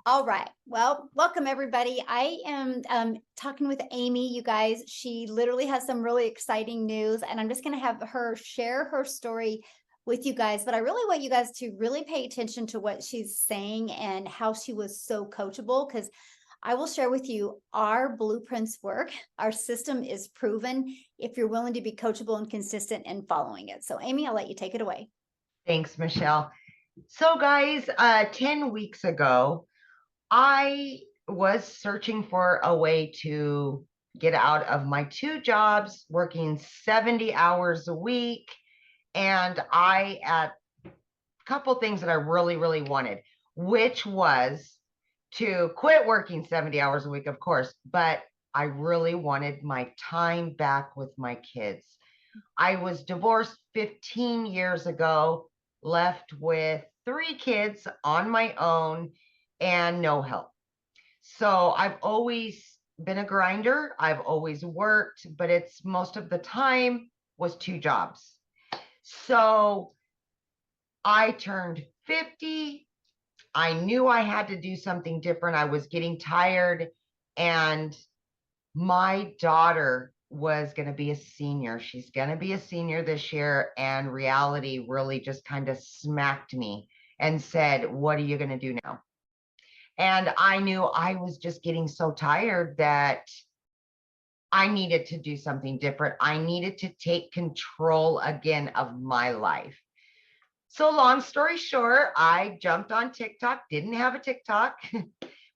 All right. Well, welcome everybody. I am talking with Amy, you guys. She literally has some really exciting news, and I'm just going to have her share her story with you guys. But I really want you guys to really pay attention to what she's saying and how she was so coachable, because I will share with you our blueprints work. Our system is proven if you're willing to be coachable and consistent in following it. So Amy, I'll let you take it away. Thanks, Michelle. So guys, 10 weeks ago, I was searching for a way to get out of my 2 jobs, working 70 hours a week. And I had a couple things that I really wanted, which was to quit working 70 hours a week, of course, but I really wanted my time back with my kids. I was divorced 15 years ago, left with 3 kids on my own and no help. So I've always been a grinder. I've always worked, but it's most of the time was 2 jobs. So I turned 50. I knew I had to do something different. I was getting tired, and my daughter was going to be a senior. She's going to be a senior this year, and reality really just kind of smacked me and said, what are you going to do now? And I knew I was just getting so tired that I needed to do something different. I needed to take control again of my life. So long story short, I jumped on TikTok, didn't have a TikTok,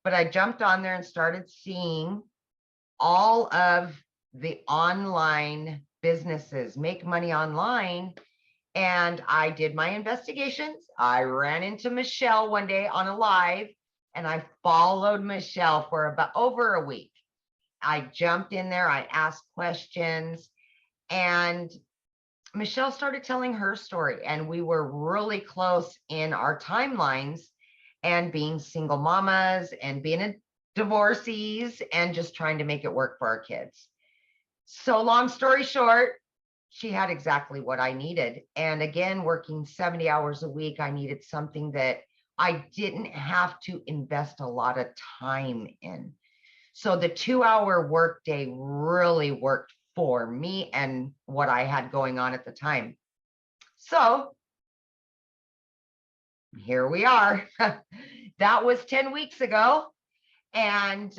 but I jumped on there and started seeing all of the online businesses make money online. And I did my investigations. I ran into Michelle one day on a live, and I followed Michelle for about over a week. I jumped in there, I asked questions, and Michelle started telling her story, and we were really close in our timelines, and being single mamas and being a divorcees and just trying to make it work for our kids. So long story short, she had exactly what I needed. And again, working 70 hours a week, I needed something that I didn't have to invest a lot of time in. So the 2-hour workday really worked for me and what I had going on at the time. So here we are. That was 10 weeks ago. And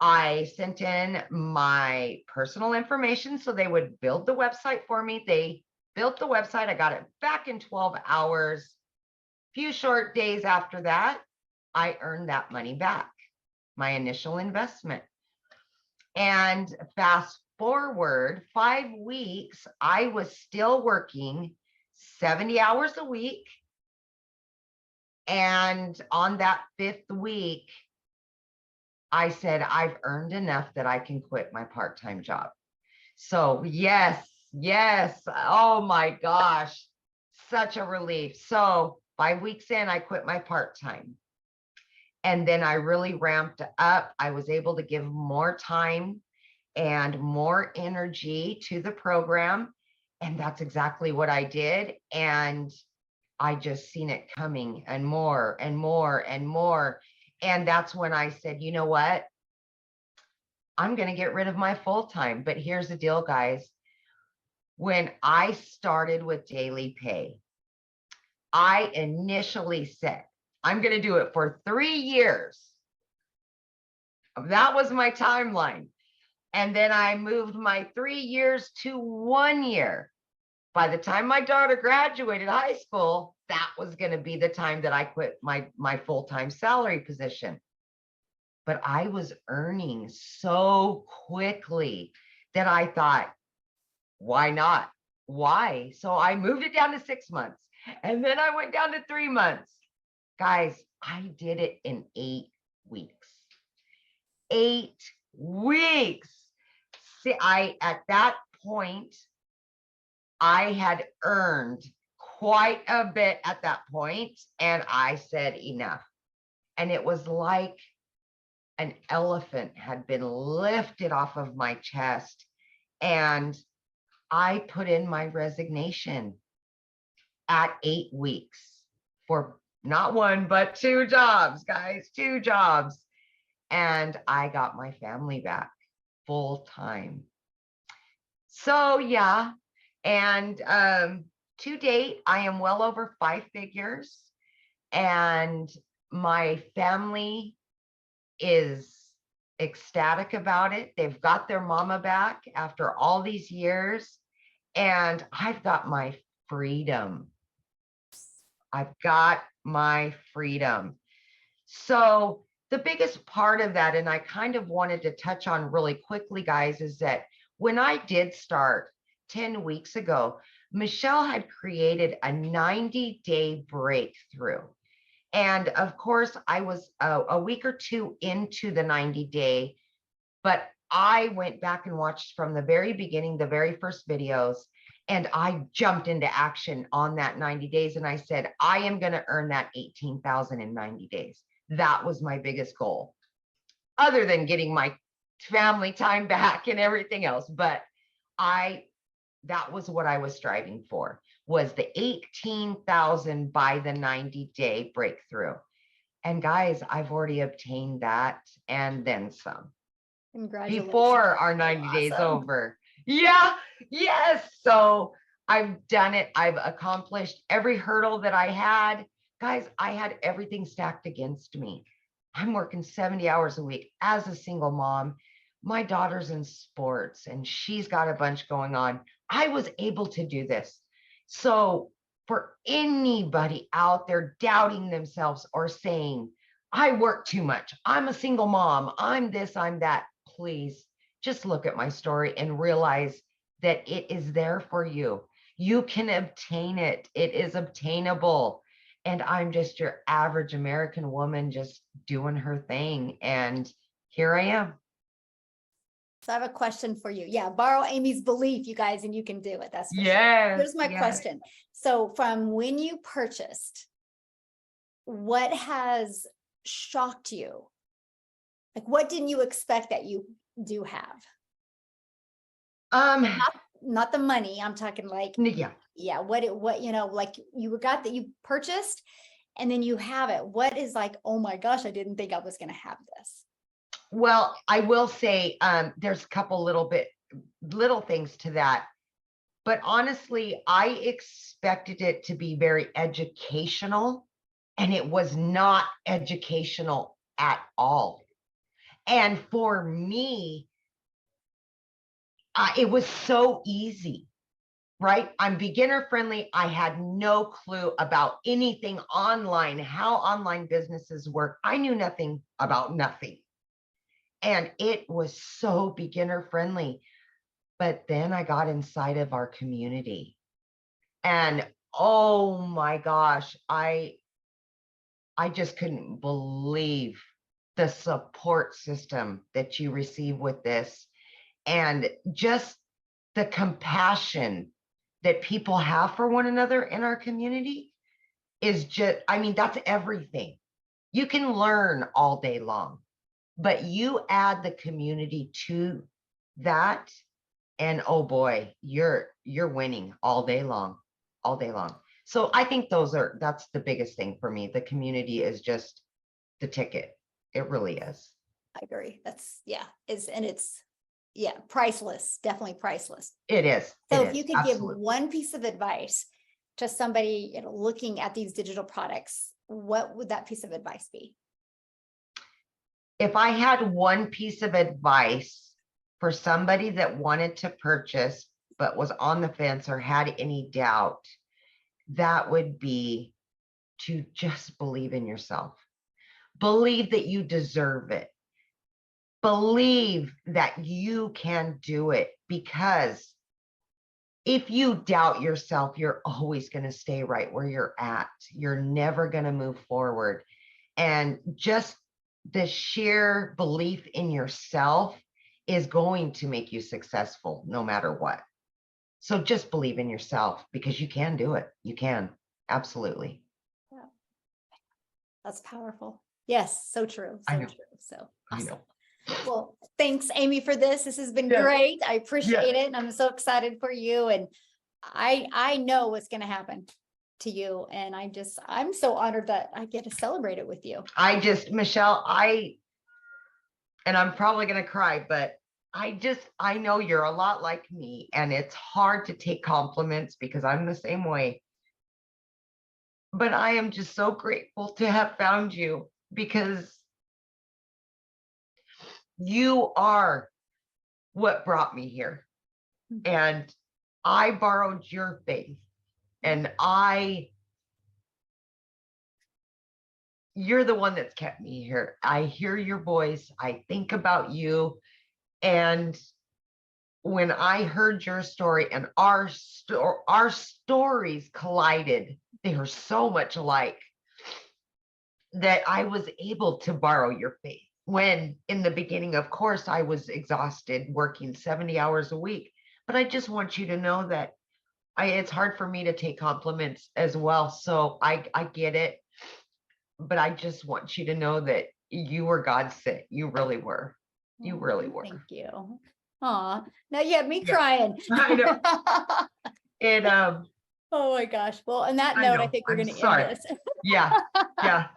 I sent in my personal information so they would build the website for me. They built the website. I got it back in 12 hours. A few short days after that, I earned that money back, my initial investment. And fast forward 5 weeks, I was still working 70 hours a week. And on that 5th week, I said, I've earned enough that I can quit my part-time job. So yes. Oh my gosh, such a relief. So 5 weeks in, I quit my part-time. And then I really ramped up. I was able to give more time and more energy to the program. And that's exactly what I did. And I just seen it coming, and more and more and more. And that's when I said, you know what? I'm going to get rid of my full-time. But here's the deal, guys. When I started with daily pay, I initially said, I'm going to do it for 3 years. That was my timeline. And then I moved my 3 years to 1 year. By the time my daughter graduated high school, that was going to be the time that I quit my full-time salary position. But I was earning so quickly that I thought, why not? Why? So I moved it down to 6 months, and then I went down to 3 months. Guys, I did it in 8 weeks. 8 weeks. See, at that point, I had earned quite a bit at that point, and I said enough. And it was like an elephant had been lifted off of my chest, and I put in my resignation. at 8 weeks for not one, but 2 jobs, guys, 2 jobs. And I got my family back full time. So yeah. And to date, I am well over 5 figures, and my family is ecstatic about it. They've got their mama back after all these years, and I've got my freedom. I've got my freedom. So the biggest part of that, and I kind of wanted to touch on really quickly, guys, is that when I did start 10 weeks ago, Michelle had created a 90-day breakthrough. And of course, I was a week or 2 into the 90-day, but I went back and watched from the very beginning, the very first videos, and I jumped into action on that 90 days. And I said, I am going to earn that 18,000 in 90 days. That was my biggest goal, other than getting my family time back and everything else. But that was what I was striving for, was the 18,000 by the 90-day breakthrough. And guys, I've already obtained that and then some. Congratulations. Before our 90 days over. Yeah, yes. So I've done it. I've accomplished every hurdle that I had. Guys, I had everything stacked against me. I'm working 70 hours a week as a single mom. My daughter's in sports and she's got a bunch going on. I was able to do this. So for anybody out there doubting themselves or saying, I work too much, I'm a single mom, I'm this, I'm that, please just look at my story and realize that it is there for you. You can obtain it. It is obtainable. And I'm just your average American woman just doing her thing. And here I am. So I have a question for you. Yeah, borrow Amy's belief, you guys, and you can do it. That's for sure. Yes. Here's my question. So from when you purchased, what has shocked you? Like, what didn't you expect that you do have? Not the money. I'm talking like, yeah. What, you know, like you got that you purchased and then you have it. What is like, oh my gosh, I didn't think I was going to have this. Well, I will say, there's a couple little things to that. But honestly, I expected it to be very educational, and it was not educational at all. And for me, it was so easy, right? I'm beginner friendly. I had no clue about anything online, how online businesses work. I knew nothing about nothing. And it was so beginner friendly. But then I got inside of our community and oh my gosh, I just couldn't believe the support system that you receive with this, and just the compassion that people have for one another in our community is just, I mean, that's everything. You can learn all day long, but you add the community to that, and oh boy, you're winning all day long, all day long. So I think that's the biggest thing for me. The community is just the ticket. It really is. I agree. That's, yeah, it's priceless, definitely priceless. It is. So if you could give one piece of advice to somebody, you know, looking at these digital products, what would that piece of advice be? If I had one piece of advice for somebody that wanted to purchase but was on the fence or had any doubt, that would be to just believe in yourself. Believe that you deserve it. Believe that you can do it, because if you doubt yourself, you're always going to stay right where you're at. You're never going to move forward. And just the sheer belief in yourself is going to make you successful no matter what. So just believe in yourself, because you can do it. You can. Absolutely. Yeah. That's powerful. Yes. So true. So true. So awesome. I know. Well, thanks, Amy, for this. This has been great. I appreciate it. And I'm so excited for you. And I know what's going to happen. to you. And I'm so honored that I get to celebrate it with you. Michelle, and I'm probably going to cry, but I know you're a lot like me, and it's hard to take compliments because I'm the same way. But I am just so grateful to have found you, because you are what brought me here. And I borrowed your faith, and you're the one that's kept me here. I hear your voice. I think about you. And when I heard your story and our stories collided, they are so much alike, that I was able to borrow your faith. When in the beginning, of course, I was exhausted working 70 hours a week. But I just want you to know that it's hard for me to take compliments as well. So I get it. But I just want you to know that you were God sent. You really were. You really were. Thank you. Aw, now you have me Yeah. crying. I know. And Oh my gosh. Well, on that I note, I know. think we're I'm going to end sorry. this. Yeah. Yeah.